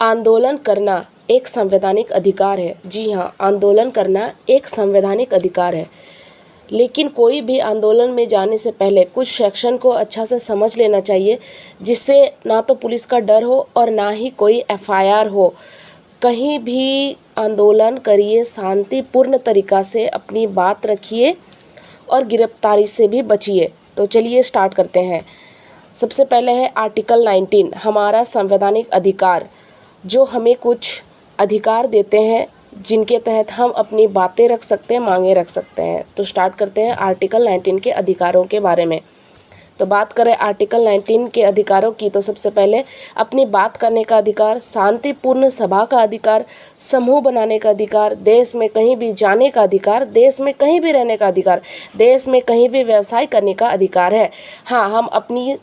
आंदोलन करना एक संवैधानिक अधिकार है। जी हाँ, आंदोलन करना एक संवैधानिक अधिकार है, लेकिन कोई भी आंदोलन में जाने से पहले कुछ सेक्शन को अच्छा से समझ लेना चाहिए, जिससे ना तो पुलिस का डर हो और ना ही कोई एफआईआर हो। कहीं भी आंदोलन करिए, शांतिपूर्ण तरीक़ा से अपनी बात रखिए और गिरफ्तारी से भी बचिए। तो चलिए स्टार्ट करते हैं। सबसे पहले है आर्टिकल 19, हमारा संवैधानिक अधिकार, जो हमें कुछ अधिकार देते हैं जिनके तहत हम अपनी बातें रख सकते हैं, मांगे रख सकते हैं। तो स्टार्ट करते हैं आर्टिकल 19 के अधिकारों के बारे में। तो बात करें आर्टिकल 19 के अधिकारों की, तो सबसे पहले अपनी बात करने का अधिकार, शांतिपूर्ण सभा का अधिकार, समूह बनाने का अधिकार, देश में कहीं भी जाने का अधिकार, देश में कहीं भी रहने का अधिकार, देश में कहीं भी व्यवसाय करने का अधिकार है। हाँ, हम अपनी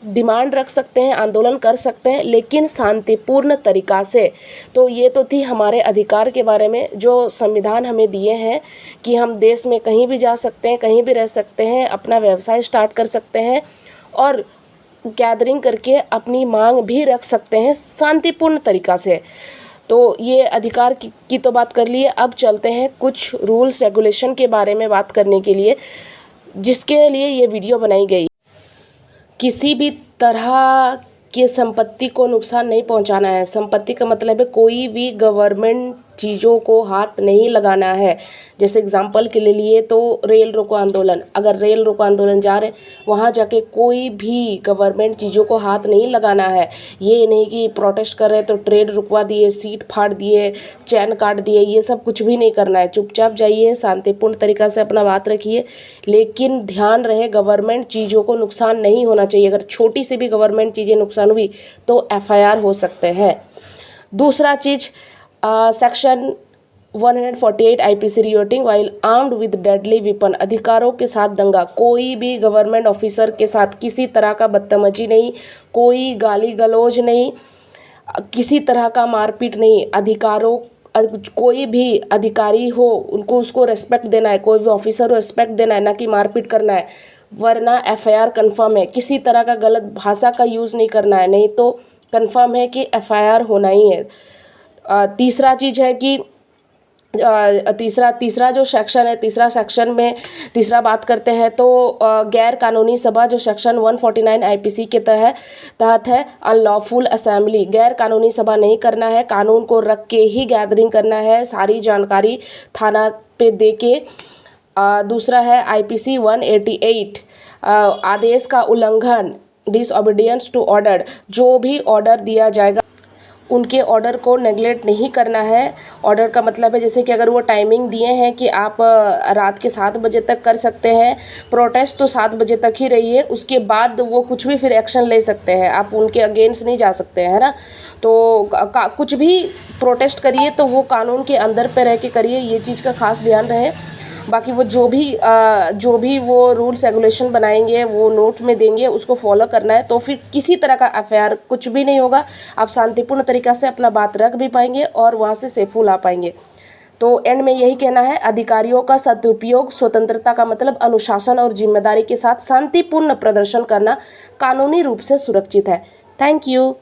डिमांड रख सकते हैं, आंदोलन कर सकते हैं, लेकिन शांतिपूर्ण तरीक़ा से। तो ये तो थी हमारे अधिकार के बारे में जो संविधान हमें दिए हैं कि हम देश में कहीं भी जा सकते हैं, कहीं भी रह सकते हैं, अपना व्यवसाय स्टार्ट कर सकते हैं और गैदरिंग करके अपनी मांग भी रख सकते हैं शांतिपूर्ण तरीक़ा से। तो ये अधिकार की तो बात कर लिए। अब चलते हैं कुछ रूल्स रेगुलेशन के बारे में बात करने के लिए, जिसके लिए ये वीडियो बनाई गई। किसी भी तरह की संपत्ति को नुकसान नहीं पहुंचाना है। संपत्ति का मतलब है कोई भी गवर्नमेंट चीज़ों को हाथ नहीं लगाना है। जैसे एग्जांपल के लिए तो रेल रोको आंदोलन, अगर रेल रोको आंदोलन जा रहे, वहाँ जाके कोई भी गवर्नमेंट चीज़ों को हाथ नहीं लगाना है। ये नहीं कि प्रोटेस्ट कर रहे तो ट्रेन रुकवा दिए, सीट फाड़ दिए, चैन काट दिए, ये सब कुछ भी नहीं करना है। चुपचाप जाइए, शांतिपूर्ण तरीक़ा से अपना बात रखिए, लेकिन ध्यान रहे गवर्नमेंट चीज़ों को नुकसान नहीं होना चाहिए। अगर छोटी सी भी गवर्नमेंट चीज़ें नुकसान हुई तो एफआईआर हो सकते हैं। दूसरा चीज़, section 148 IPC rioting while armed with deadly weapon, अधिकारों के साथ दंगा। कोई भी गवर्नमेंट ऑफिसर के साथ किसी तरह का बदतमीजी नहीं, कोई गाली गलौज नहीं, किसी तरह का मारपीट नहीं। अधिकारों, कोई भी अधिकारी हो उनको उसको रेस्पेक्ट देना है, कोई भी ऑफिसर हो रेस्पेक्ट देना है, ना कि मारपीट करना है, वरना एफआईआर कंफर्म है। किसी तरह का गलत भाषा का यूज़ नहीं करना है, नहीं तो कंफर्म है कि एफआईआर होना ही है। तीसरा चीज़ है कि तीसरा जो सेक्शन है, तीसरा सेक्शन में तीसरा बात करते हैं तो गैर कानूनी सभा, जो सेक्शन 149 आईपीसी के तहत है, अनलॉफुल असेंबली। गैर कानूनी सभा नहीं करना है, कानून को रख के ही गैदरिंग करना है, सारी जानकारी थाना पे दे के। दूसरा है आईपीसी 188, आदेश का उल्लंघन, डिसओबीडियंस टू ऑर्डर। जो भी ऑर्डर दिया जाएगा उनके ऑर्डर को नेगलेक्ट नहीं करना है। ऑर्डर का मतलब है जैसे कि अगर वो टाइमिंग दिए हैं कि आप रात के 7 बजे तक कर सकते हैं प्रोटेस्ट, तो 7 बजे तक ही रहिए, उसके बाद वो कुछ भी फिर एक्शन ले सकते हैं, आप उनके अगेंस्ट नहीं जा सकते हैं, है ना। तो कुछ भी प्रोटेस्ट करिए तो वो कानून के अंदर पे रह के करिए, ये चीज़ का खास ध्यान रहे। बाकी वो जो भी वो रूल्स रेगुलेशन बनाएंगे वो नोट में देंगे, उसको फॉलो करना है। तो फिर किसी तरह का एफआईआर कुछ भी नहीं होगा, आप शांतिपूर्ण तरीक़ा से अपना बात रख भी पाएंगे और वहाँ से सेफुल आ पाएंगे। तो एंड में यही कहना है, अधिकारियों का सदुपयोग, स्वतंत्रता का मतलब अनुशासन और जिम्मेदारी के साथ शांतिपूर्ण प्रदर्शन करना कानूनी रूप से सुरक्षित है। Thank you.